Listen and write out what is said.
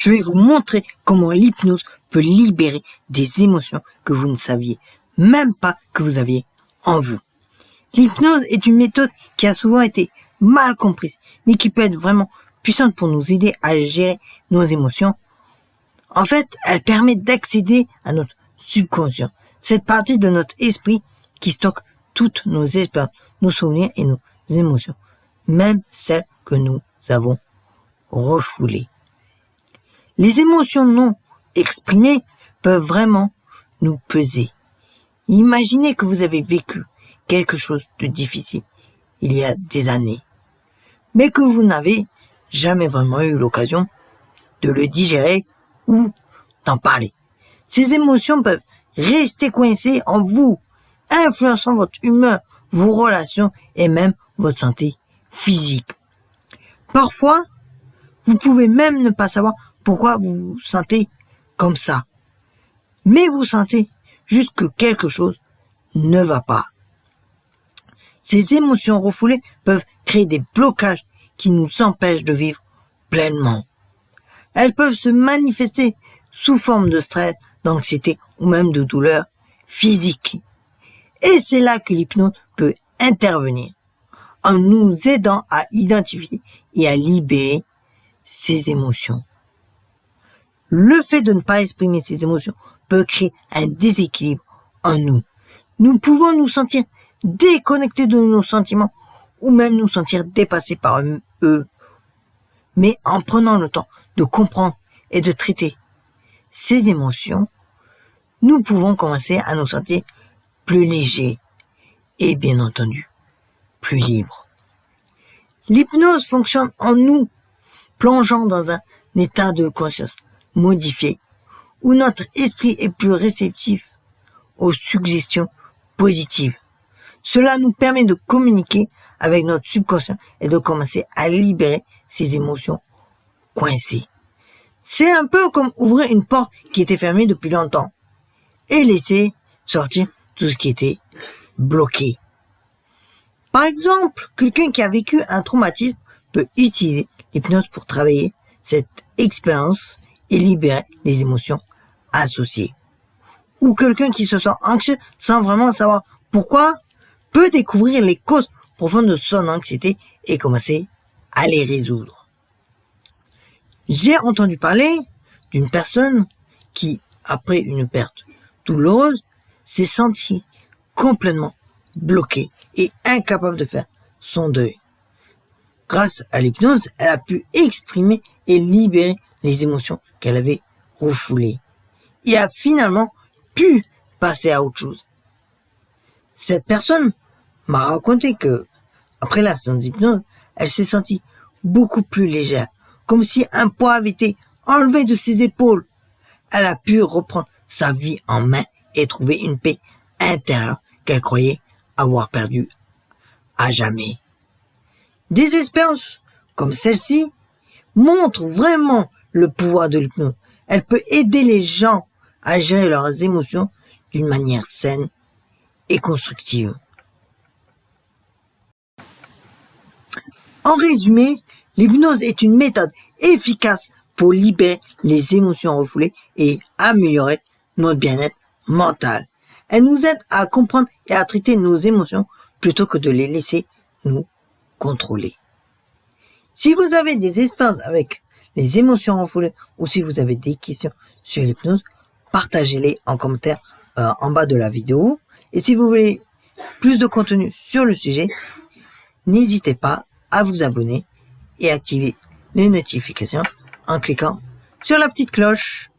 je vais vous montrer comment l'hypnose peut libérer des émotions que vous ne saviez même pas que vous aviez en vous. L'hypnose est une méthode qui a souvent été mal comprise, mais qui peut être vraiment puissante pour nous aider à gérer nos émotions. En fait, elle permet d'accéder à notre subconscient, cette partie de notre esprit qui stocke toutes nos expériences, nos souvenirs et nos émotions, même celles que nous avons refoulées. Les émotions non exprimées peuvent vraiment nous peser. Imaginez que vous avez vécu quelque chose de difficile il y a des années, mais que vous n'avez jamais vraiment eu l'occasion de le digérer ou d'en parler. Ces émotions peuvent rester coincées en vous, influençant votre humeur, vos relations et même votre santé physique. Parfois, vous pouvez même ne pas savoir pourquoi vous vous sentez comme ça, mais vous sentez juste que quelque chose ne va pas. Ces émotions refoulées peuvent créer des blocages qui nous empêchent de vivre pleinement. Elles peuvent se manifester sous forme de stress, d'anxiété ou même de douleur physique. Et c'est là que l'hypnose peut intervenir, en nous aidant à identifier et à libérer ces émotions. Le fait de ne pas exprimer ces émotions peut créer un déséquilibre en nous. Nous pouvons nous sentir déconnectés de nos sentiments ou même nous sentir dépassés par eux. Mais en prenant le temps de comprendre et de traiter ces émotions, nous pouvons commencer à nous sentir plus légers et bien entendu plus libres. L'hypnose fonctionne en nous, plongeant dans un état de conscience modifié où notre esprit est plus réceptif aux suggestions positives. Cela nous permet de communiquer avec notre subconscient et de commencer à libérer ces émotions coincées. C'est un peu comme ouvrir une porte qui était fermée depuis longtemps et laisser sortir tout ce qui était bloqué. Par exemple, quelqu'un qui a vécu un traumatisme peut utiliser l'hypnose pour travailler cette expérience et libérer les émotions associées. Ou quelqu'un qui se sent anxieux sans vraiment savoir pourquoi peut découvrir les causes profondes de son anxiété et commencer à les résoudre. J'ai entendu parler d'une personne qui, après une perte douloureuse, s'est sentie complètement bloquée et incapable de faire son deuil. Grâce à l'hypnose, elle a pu exprimer et libérer les émotions qu'elle avait refoulées et a finalement pu passer à autre chose. Cette personne m'a raconté que, après la séance d'hypnose, elle s'est sentie beaucoup plus légère, comme si un poids avait été enlevé de ses épaules. Elle a pu reprendre sa vie en main et trouver une paix intérieure qu'elle croyait avoir perdue à jamais. Des expériences comme celle-ci montrent vraiment le pouvoir de l'hypnose. Elle peut aider les gens à gérer leurs émotions d'une manière saine et constructive. En résumé, l'hypnose est une méthode efficace pour libérer les émotions refoulées et améliorer notre bien-être mental. Elle nous aide à comprendre et à traiter nos émotions plutôt que de les laisser nous contrôler. Si vous avez des expériences avec les émotions refoulées ou si vous avez des questions sur l'hypnose, partagez-les en commentaire en bas de la vidéo. Et si vous voulez plus de contenu sur le sujet, n'hésitez pas à vous abonner et activer les notifications en cliquant sur la petite cloche.